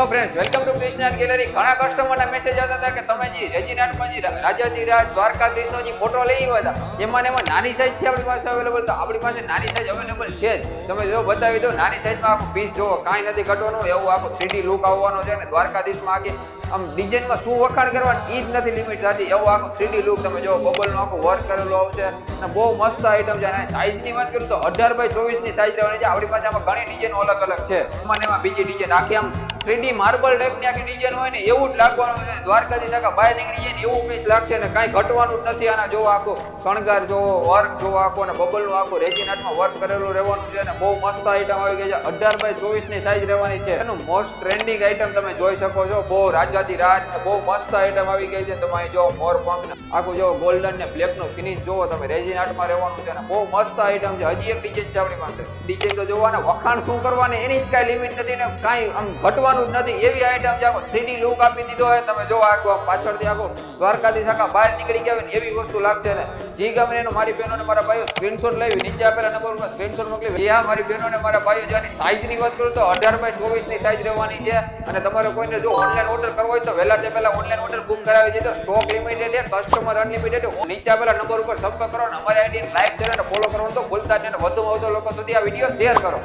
Friends welcome to Krishna gallery. ઘણા કસ્ટમરના message આવતા હતા કે તમે જે રેજીનાટમાં જે રાજાધિરાજ દ્વારકાધીશનો જે ફોટો લઈ આવ્યા હતા એમાં નાની સાઈઝ છે આપણી પાસે અવેલેબલ. તો આપણી પાસે નાની સાઈઝ અવેલેબલ છે જ. તમે જો બતાવી દો નાની સાઈઝમાં આખું પીસ જોવો, કાંઈ નથી ઘટવાનું, એવું આખું 3D લુક આવવાનો છે. અને દ્વારકાધીશમાં આખી આમ ડિઝાઇનમાં શું વખાણ કરવાની એ જ નથી લિમિટ થતી, એવું આખું 3D લુક તમે જો બબલનું આખું વર્ક કરેલું આવશે અને બહુ મસ્ત આઈટમ છે. અને સાઈઝની વાત કરું તો 18x24ની સાઈઝ રહેવાની છે. આપણી પાસે આમાં ઘણી ડિઝાઇનો અલગ અલગ છે. એમાં બીજી ડિઝાઇન આખી આમ 3D માર્બલ ટાઈપની આખી ડિઝાઇન હોય ને એવું જ લાગવાનું છે. દ્વારકાધીશ આખા બહાર નીકળી જાય ને એવું પીસ લાગશે ને કાંઈ ઘટવાનું જ નથી. આના જોવો આખો શણગાર જોવો, વર્ક જોવો આખો, અને બબલનું આખું રેજીનાટમાં વર્ક કરેલું રહેવાનું છે. અને બહુ મસ્ત આઈટમ આવી ગઈ છે. 18x24ની સાઈઝ રહેવાની છે. એનું મોસ્ટ ટ્રેન્ડિંગ આઈટમ તમે જોઈ શકો છો. બહુ રાજાધિરાજ ને બહુ મસ્ત આઈટમ આવી ગઈ છે. તમે અહીં જો મોર પંખ આખું જો ગોલ્ડન ને બ્લેક નું ફિનિશ જોવો તમે, રેજીનાટમાં રહેવાનું છે. અને બહુ મસ્ત આઈટમ છે. હજી એક ડિઝાઇન છે આપણી પાસે. ડિઝાઇન તો જોવાને વખાણ શું કરવાની એની જ કાંઈ લિમિટ નથી ને કાંઈ આમ ઘટવાનું જ નથી એવી આઈટમ છે. આખો 3D લુક આપી દીધો હોય. તમે જો આખો પાછળથી આખો દ્વારકાધીશ આખા બહાર નીકળી ગયા હોય ને એવી વસ્તુ લાગશે ને. જી ગમે એનો મારી બહેનોને મારા ભાઈઓ સ્ક્રીનશોટ લેવી, નીચે આપેલા નંબર ઉપર સ્ક્રીનશોટ મોકલી. હા મારી બહેનોને મારા ભાઈઓ જેની સાઈઝની વાત કરું તો 18x24ની સાઈઝ રહેવાની છે. અને તમારે કોઈને જો ઓનલાઈન ઓર્ડર કરવો હોય તો વહેલા તે પહેલા ઓનલાઈન ઓર્ડર બુક કરાવી દીધો. સ્ટોક લિમિટેડ છે, કસ્ટમર અનલિમિટેડ. નીચે આપેલા નંબર ઉપર સંપર્ક કરો અને અમારી આઈડીને લાઈક, શેર અને ફોલો કરવાનું તો ભૂલતા જ નહીં. વધુમાં વધુ લોકો સુધી આ વિડીયો શેર કરો.